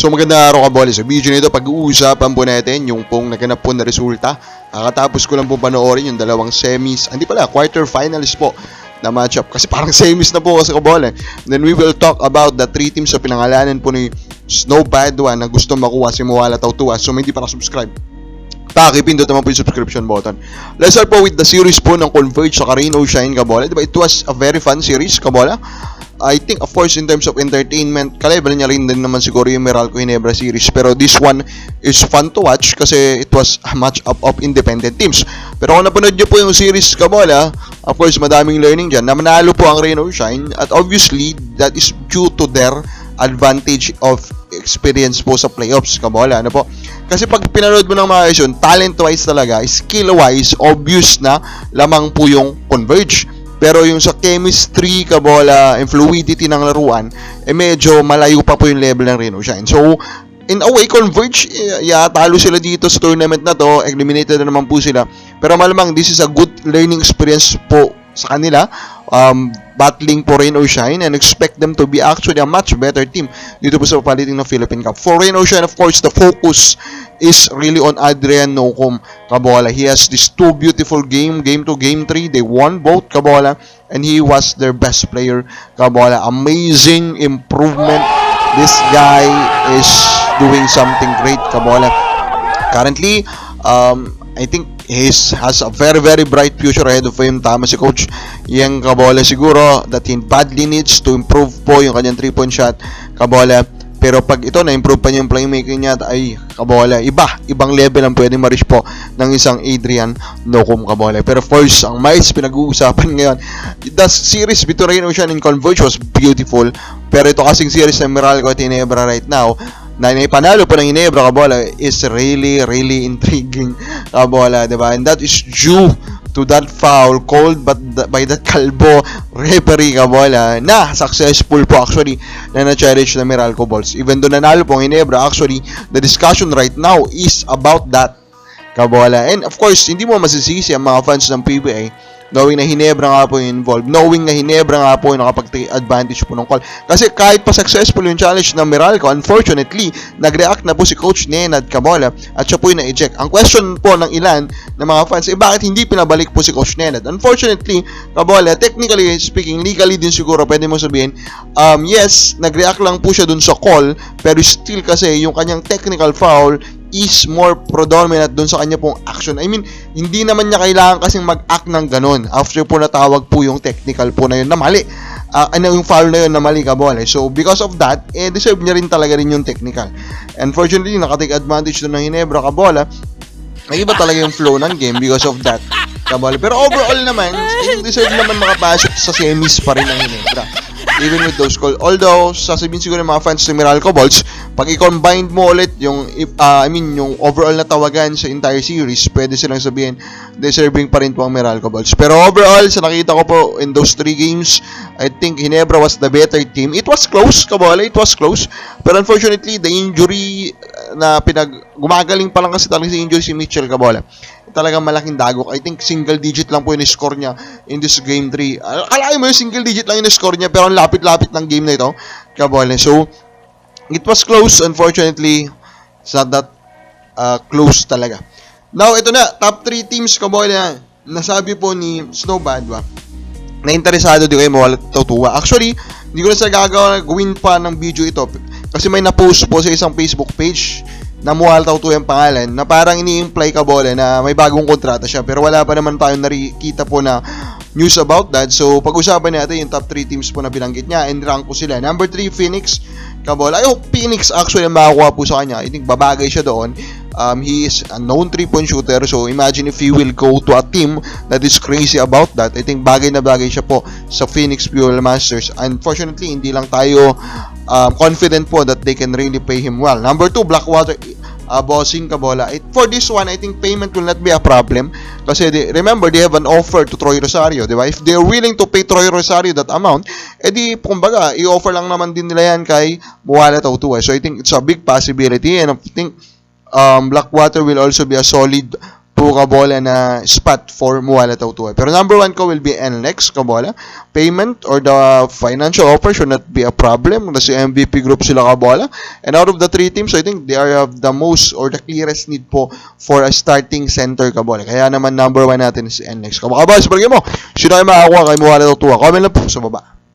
So magandang araw Kabola. Sa video nito pag-uusapan po natin yung pong naganap po na resulta. Kakatapos ko lang po panoorin yung dalawang semis, hindi pala, quarterfinals po na matchup. Kasi parang semis na po kasi Kabola. Then we will talk about the three teams sa pinangalanan po ni Snow Padua na gusto makuha si Muwala Tautua. So hindi pa na-subscribe, pakipindot naman po yung subscription button. Let's start po with the series po ng Converge sa Rain o Shine Kabola. Diba? It was a very fun series Kabola. I think of course in terms of entertainment, kalevel niya rin din naman siguro yung Meralco Ginebra series. Pero this one is fun to watch kasi it was a match up of independent teams. Pero kung napanood niyo po yung series Kabola, of course madaming learning dyan. Na manalo po ang Rain or Shine at obviously that is due to their advantage of experience po sa playoffs Kabola. Ano po? Kasi pag pinanood mo ng mga yun, talent-wise talaga, skill-wise, obvious na lamang po yung Converge. Pero yung sa chemistry, Kabola, and fluidity ng laruan, medyo malayo pa po yung level ng Rain or Shine. So, in a way, Converge, talo sila dito sa tournament na to, eliminated na naman po sila. Pero malamang, this is a good learning experience po sa kanila, battling po Rain or Shine, and expect them to be actually a much better team dito po sa papaliting ng Philippine Cup. For Rain or Shine, of course, the focus is really on Adrian Nocum Kabola. He has this two beautiful game 2, game 3. They won both Kabola, and he was their best player Kabola. Amazing improvement. This guy is doing something great Kabola. Currently, I think he has a very very bright future ahead of him. Tama si Coach Yang Kabola siguro that he badly needs to improve po yung kanyang 3-point shot Kabola. Pero pag ito na-improve pa niya yung playmaking niya ay Kabola, ibang level ang pwede ma-reach po ng isang Adrian Nocum Kabola. Pero of course, ang mais pinag-uusapan ngayon, the series between Rain or Shine and Converge was beautiful. Pero ito kasing series ng Meralco at Ginebra right now, na panalo po ng Ginebra Kabola is really really intriguing Kabola, diba? And that is due to that foul called by that Calvo referee Kabola na successful po actually na na-challenge na Meralco Balls. Even though nanalo po ang Ginebra, actually the discussion right now is about that Kabola. And of course, hindi mo masisisi ang mga fans ng PBA knowing na Ginebra nga po yung involved, knowing na Ginebra nga po yung nakapag-take advantage po ng call. Kasi kahit pa successful yung challenge ng Meralco, unfortunately, nag-react na po si Coach Nenad Kabola at siya po yung na-eject. Ang question po ng ilan ng mga fans, bakit hindi pinabalik po si Coach Nenad? Unfortunately, Kabola, technically speaking, legally din siguro, pwede mo sabihin, yes, nag-react lang po siya dun sa call, pero still kasi yung kanyang technical foul is more predominant dun sa kanya pong action. I mean, hindi naman niya kailangan kasing mag-act ng ganun after po natawag po yung technical po na yun na mali. Yung foul na yun na mali Kabola. So, because of that, deserve niya rin talaga rin yung technical. Unfortunately, nakatake advantage dun ng Ginebra Kabola. Nag-iba talaga yung flow ng game because of that Kabola. Pero overall naman, deserve naman makapasok sa semis pa rin ng Ginebra. Even with those calls. Although, sasabihin siguro ng mga fans ng Meralco Balls, pag i-combine mo ulit yung, yung overall na tawagan sa entire series, pwede silang sabihin, deserving pa rin po ang Meralco Balls. Pero overall, sa nakita ko po in those 3 games, I think Ginebra was the better team. It was close, Kabola, it was close. Pero unfortunately, the injury na gumagaling pa lang kasi talaga si injury si Mitchell Kabola. Talagang malaking dagok. I think single digit lang po yung score niya in this game 3. Alay mo yung single digit lang yung score niya pero ang lapit-lapit ng game na ito Kabola. So, it was close. Unfortunately, it's not that close talaga. Now, ito na. Top 3 teams Kabola. Nasabi po ni Snow Padua na interesado din kayo Muwala Tautua. Actually, hindi ko na sa gagawin pa ng video ito kasi may na-post po sa isang Facebook page na Muwala Tautua yung pangalan, na parang ini-imply Kabola na may bagong kontrata siya, pero wala pa naman tayong nakikita po na news about that. So, pag-usapan natin yung top 3 teams po na binanggit niya, and rank ko sila. Number 3, Phoenix Kabola. I hope Phoenix actually makakuha po sa kanya. I think babagay siya doon. He is a known 3-point shooter, so imagine if he will go to a team that is crazy about that. I think bagay na bagay siya po sa Phoenix Fuel Masters. Unfortunately, hindi lang tayo confident po that they can really pay him well. Number 2, Blackwater Bossing Kabola. For this one, I think payment will not be a problem kasi remember, they have an offer to Troy Rosario, di ba? If they're willing to pay Troy Rosario that amount, kumbaga, i-offer lang naman din nila yan kay Muwala Tautua. So, I think it's a big possibility, and I think Blackwater will also be a solid po kabola na spot for Muala Tautuay. Pero number 1 ko will be NLEX kabola. Payment or the financial offer should not be a problem kasi MVP group sila kabola. And out of the 3 teams, I think they are of the most or the clearest need po for a starting center kabola. Kaya naman number 1 natin si NLEX. Kabaka boys, palagay mo, sino kayo makakuha kay Muala Tautuay? Comment lang po sa baba.